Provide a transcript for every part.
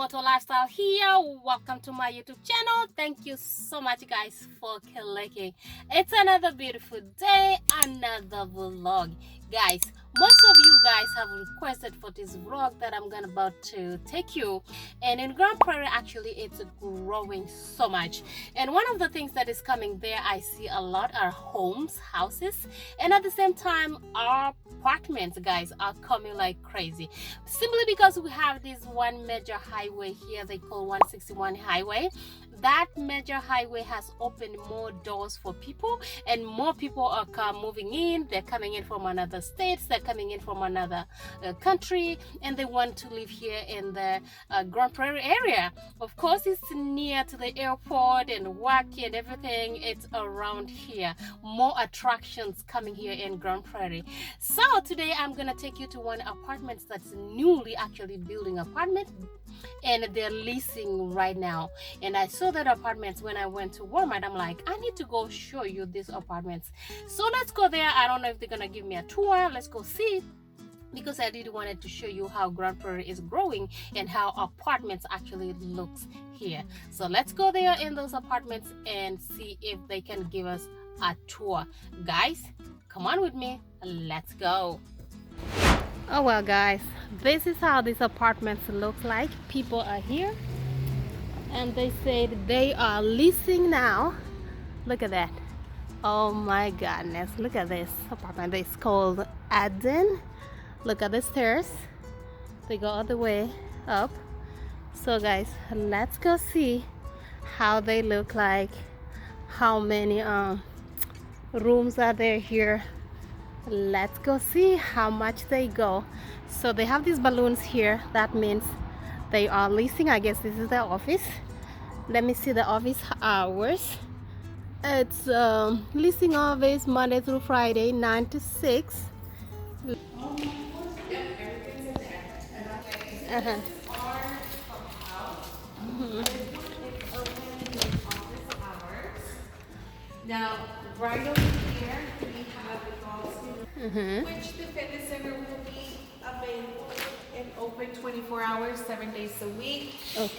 Umoto lifestyle here. Welcome to my YouTube channel. Thank you so much guys for clicking. It's another beautiful day, another vlog. Guys, most of you guys have requested for this vlog that I'm about to take you, and in Grand Prairie actually it's growing so much, and one of the things that is coming there I see a lot are homes, houses, and at the same time our apartments guys are coming like crazy, simply because we have this one major highway here they call 161 highway. That major highway has opened more doors for people, and more people are moving in. They're coming in from another states, they're coming in from another country, and they want to live here in the Grand Prairie area. Of course, it's near to the airport and work and everything. It's around here. More attractions coming here in Grand Prairie. So today I'm gonna take you to one apartment that's newly actually building apartment, and they're leasing right now. And I saw that apartments when I went to Walmart. I'm like, I need to go show you these apartments. So let's go there. I don't know if they're gonna give me a tour. Let's go see, because I really wanted to show you how Grand Prairie is growing and how apartments actually looks here. So let's go there in those apartments and see if they can give us a tour. Guys, come on with me. Let's go. Oh well guys, this is how these apartments look like. People are here and they said they are leasing now. Look at that. Oh my goodness, look at this apartment. It's called Arden. Look at the stairs, they go all the way up. So guys, let's go see how they look like, how many rooms are there here. Let's go see how much they go. So they have these balloons here, that means they are leasing. I guess this is the office. Let me see the office hours. It's leasing office Monday through Friday 9 to 6. Uh-huh. Now, right over here, we have the golf center, which the fitness center will be available and open 24 hours, 7 days a week. Okay.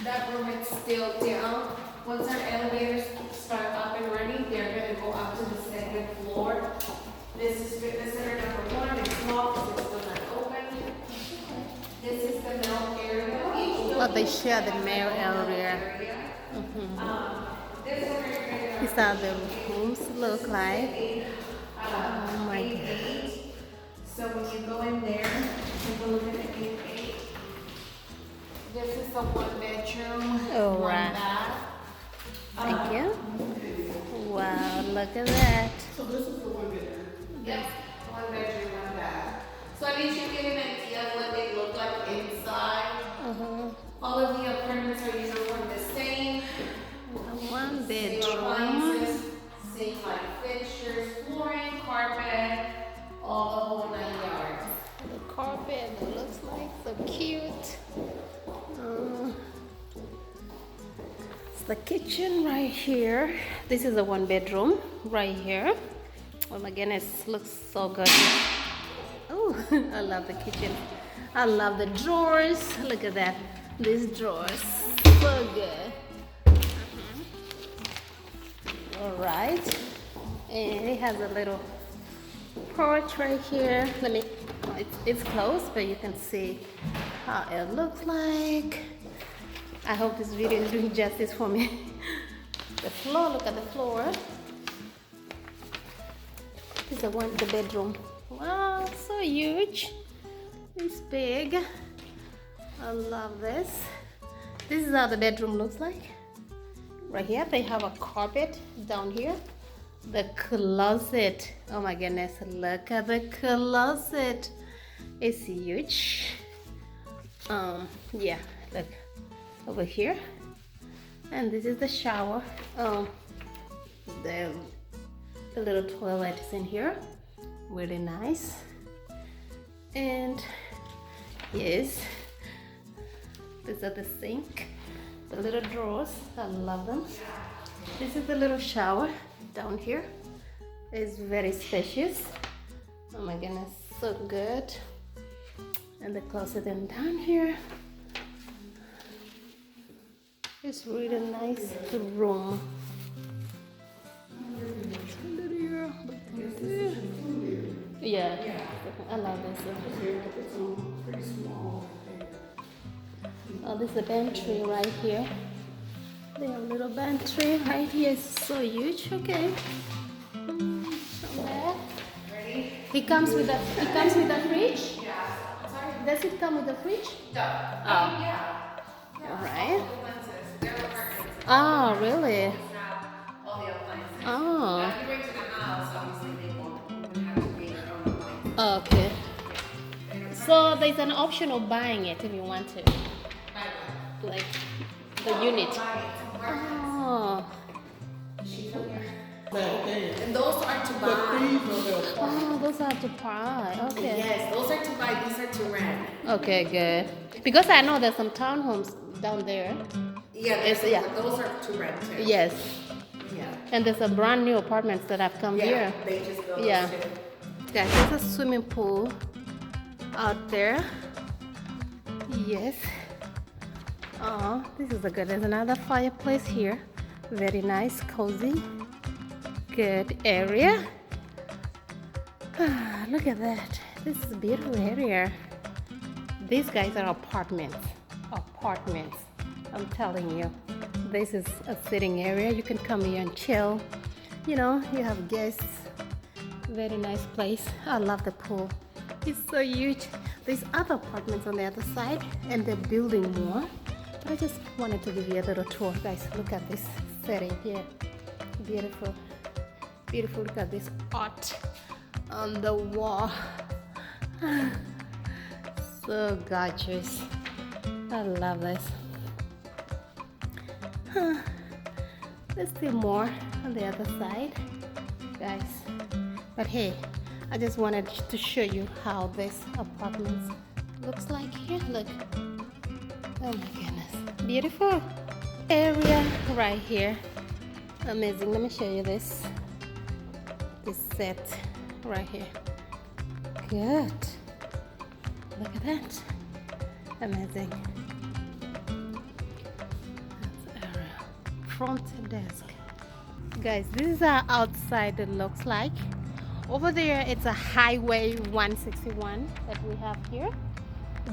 That room is still down. Once our elevators start up and running, they're going to go up to the second floor. This is fitness center number 1. It's locked, it's still not open. This is the male area. Oh, they share the male area. These are the rooms look like. Oh my god. So when you go in there, take a look at the 8-8. This is a 1-bedroom, Oh, 1 right. bath. Thank you. Wow, look at that. So this is the 1-bedroom? Yes, 1 bedroom, 1 bath. So I mean, you get an idea of what they look like inside. All of the apartments are uniform the same. One Same bedroom. appliances, same light fixtures, flooring, carpet, all the whole 9 yards. The carpet that looks like so cute. It's the kitchen right here. This is a 1 bedroom right here. Oh my goodness, looks so good. Oh, I love the kitchen. I love the drawers. Look at that. These drawers, so good. All right, and it has a little porch right here. Let me, it's closed, but you can see how it looks like. I hope this video is doing justice for me. The floor, look at the floor. This is the bedroom. Wow, so huge. It's big. I love this. This is how the bedroom looks like. Right here, they have a carpet down here. The closet. Oh my goodness, look at the closet. It's huge. Yeah, look over here. And this is the shower. The little toilet is in here. Really nice. And yes, these are the sink. The little drawers, I love them. This is the little shower down here. It's very spacious. Oh my goodness, so good. And the closet and down here. It's really nice room. Yeah, I love this one. Oh, this is a pantry right here. They have a little pantry right here. It's so huge. Okay. Not bad. Ready? It comes with a fridge. Yeah. Sorry. Does it come with a fridge? No. Oh. Yeah. All right. All the appliances. They're apartments. Oh, really? It's not all the appliances. Oh. Now, if you bring to the house, obviously they won't have to be their own appliances. Okay. So there's an option of buying it if you want to, like the unit. Oh. And those are to buy. Oh, those are to buy. Okay. Yes, those are to buy. These are to rent. Okay, good. Because I know there's some townhomes down there. Yeah, Yeah. those are to rent too. Yes. Yeah. And there's a brand new apartments that have come Yeah, here. they just go Yeah. those two. Guys, there's a swimming pool out there. Yes. Oh, this is a good. There's another fireplace here. Very nice, cozy, good area. Look at that. This is a beautiful area. These guys are apartments. Apartments. I'm telling you. This is a sitting area. You can come here and chill. You know, you have guests. Very nice place. I love the pool. It's so huge. There's other apartments on the other side and they're building more. But I just wanted to give you a little tour. Guys, look at this setting here. Beautiful. Beautiful. Look at this art on the wall. So gorgeous. I love this. There's still more on the other side, guys. But hey, I just wanted to show you how this apartment looks like here. Look. Oh my goodness. Beautiful area right here. Amazing. Let me show you this. This set right here. Good. Look at that. Amazing. That's area. Front desk. Guys, this is how outside it looks like. Over there, it's a highway 161 that we have here.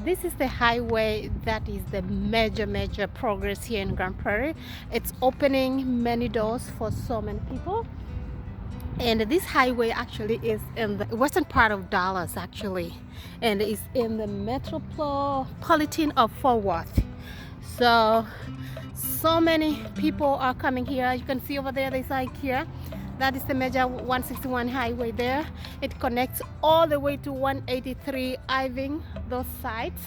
This is the highway that is the major progress here in Grand Prairie. It's opening many doors for so many people. And this highway actually is in the western part of Dallas actually. And it's in the metropolitan of Fort Worth. So many people are coming here. You can see over there, there's like here. That is the major 161 highway there. It connects all the way to 183 Irving, those sides.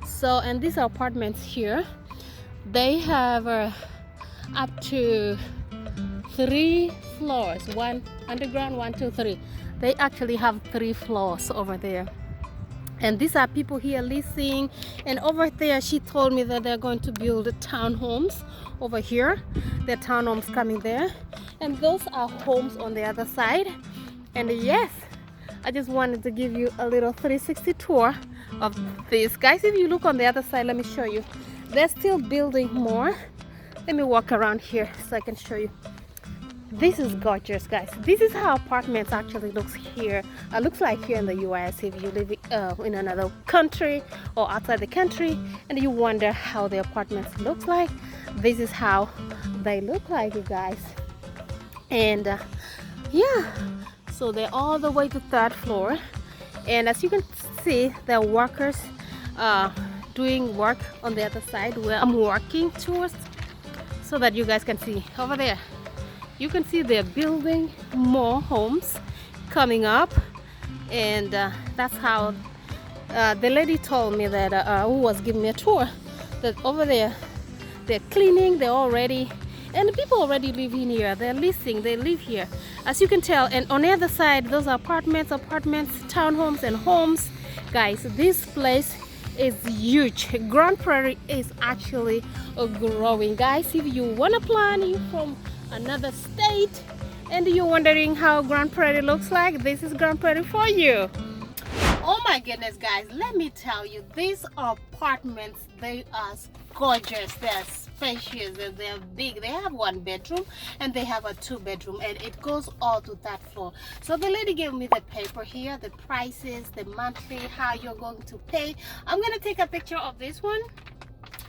So, and these are apartments here. They have up to 3 floors, one underground, 1, 2, 3. They actually have 3 floors over there. And these are people here leasing. And over there, she told me that they're going to build townhomes over here. There are townhomes coming there. And those are homes on the other side. And yes, I just wanted to give you a little 360 tour of this. Guys, if you look on the other side, let me show you. They're still building more. Let me walk around here so I can show you. This is gorgeous, guys. This is how apartments actually looks here. Looks like here in the US if you live in another country or outside the country and you wonder how the apartments looks like. This is how they look like, you guys. And yeah, so they're all the way to 3rd floor. And as you can see, there are workers doing work on the other side where I'm walking towards so that you guys can see over there. You can see they're building more homes coming up, and that's how the lady told me that who was giving me a tour, that over there they're cleaning, they're already, and the people already live in here, they're leasing, they live here, as you can tell. And on the other side, those are apartments, townhomes and homes. Guys, this place is huge. Grand Prairie is actually growing. Guys, if you want to plan, you from another state and you're wondering how Grand Prairie looks like, this is Grand Prairie for you. Oh my goodness, guys, let me tell you, these apartments, they are gorgeous, they're spacious, and they're big. They have 1 bedroom and they have a 2 bedroom, and it goes all to that floor. So the lady gave me the paper here, the prices, the monthly, how you're going to pay. I'm gonna take a picture of this one,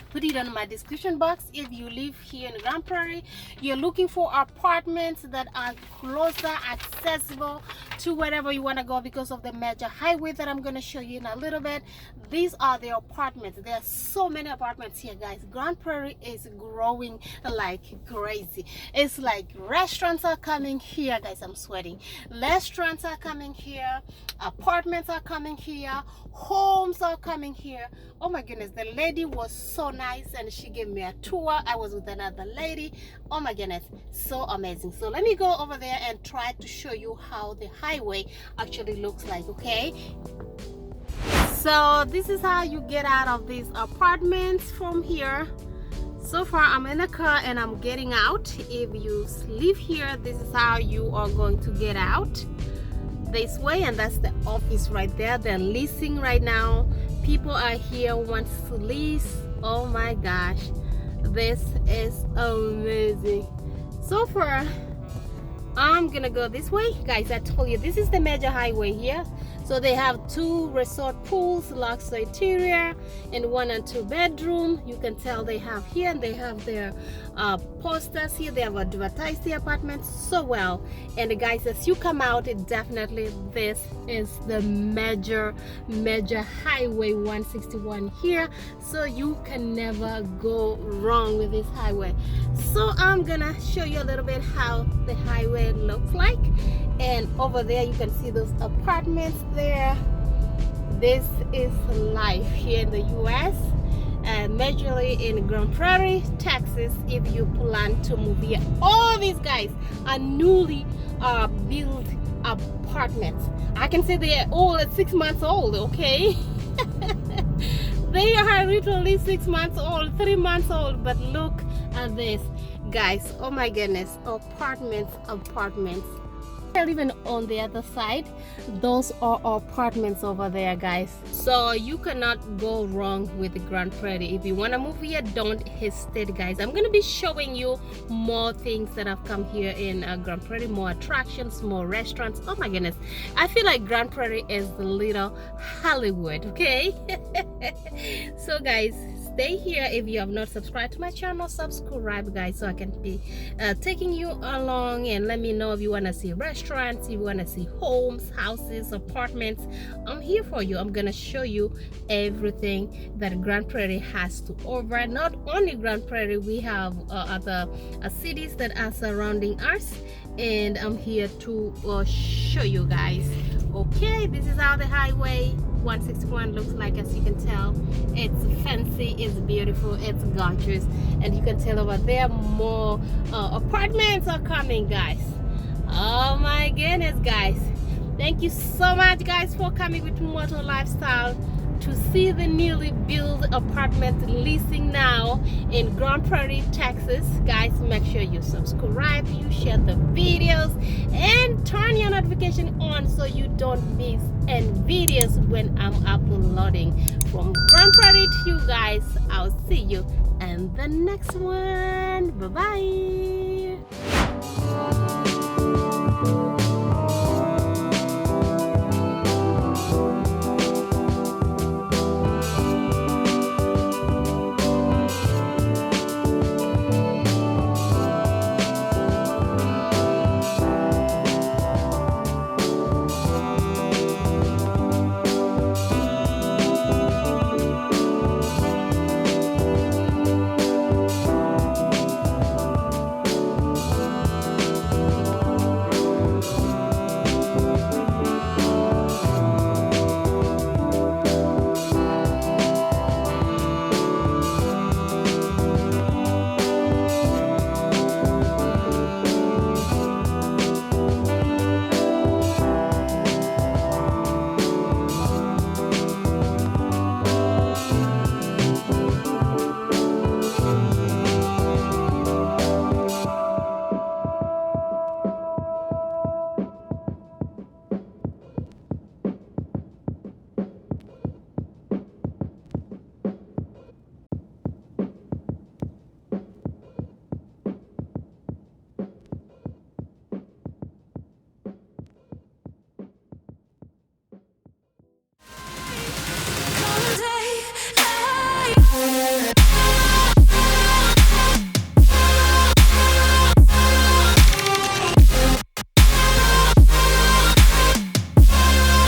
put it on my description box. If you live here in Grand Prairie, you're looking for apartments that are closer, accessible to wherever you want to go because of the major highway that I'm going to show you in a little bit. These are the apartments. There are so many apartments here, guys. Grand Prairie is growing like crazy. It's like restaurants are coming here, guys. I'm sweating. Restaurants are coming here, apartments are coming here, homes are coming here. Oh my goodness, the lady was so nice and she gave me a tour. I was with another lady. Oh my goodness, so amazing. So let me go over there and try to show you how the highway actually looks like, okay? So this is how you get out of these apartments from here. So far I'm in a car and I'm getting out. If you live here, this is how you are going to get out, this way. And that's the office right there. They're leasing right now. People are here, wants to lease. Oh my gosh, this is amazing. So far I'm gonna go this way, guys. I told you this is the major highway here. So they have 2 resort pools, luxury interior, and 1 and 2 bedroom. You can tell they have here, and they have their posters here. They have advertised the apartments so well. And guys, as you come out, it definitely, this is the major highway 161 here. So you can never go wrong with this highway. So I'm gonna show you a little bit how the highway looks like. And over there you can see those apartments there. This is life here in the US, and majorly in Grand Prairie, Texas. If you plan to move here, all these guys are newly built apartments. I can say they are all at 6 months old, okay? They are literally 6 months old, 3 months old, but look at this, guys. Oh my goodness, apartments. Even on the other side, those are apartments over there, guys. So you cannot go wrong with the Grand Prairie. If you want to move here, don't hesitate, guys. I'm going to be showing you more things that have come here in Grand Prairie, more attractions, more restaurants. Oh my goodness, I feel like Grand Prairie is the little Hollywood, okay? So guys, stay here. If you have not subscribed to my channel, subscribe, guys, so I can be taking you along, and let me know if you want to see restaurants, if you want to see homes, houses, apartments. I'm here for you. I'm gonna show you everything that Grand Prairie has to offer. Not only Grand Prairie, we have other cities that are surrounding us, and I'm here to show you guys. Okay, this is how the highway 161 looks like. As you can tell, it's fancy, it's beautiful, it's gorgeous, and you can tell over there more apartments are coming, guys. Oh my goodness, guys, thank you so much, guys, for coming with Umoto Lifestyle to see the newly built apartment leasing now in Grand Prairie, Texas. Guys, make sure you subscribe, you share the videos, and turn your notification on so you don't miss any videos when I'm uploading from Grand Prairie to you guys. I'll see you in the next one. Bye bye.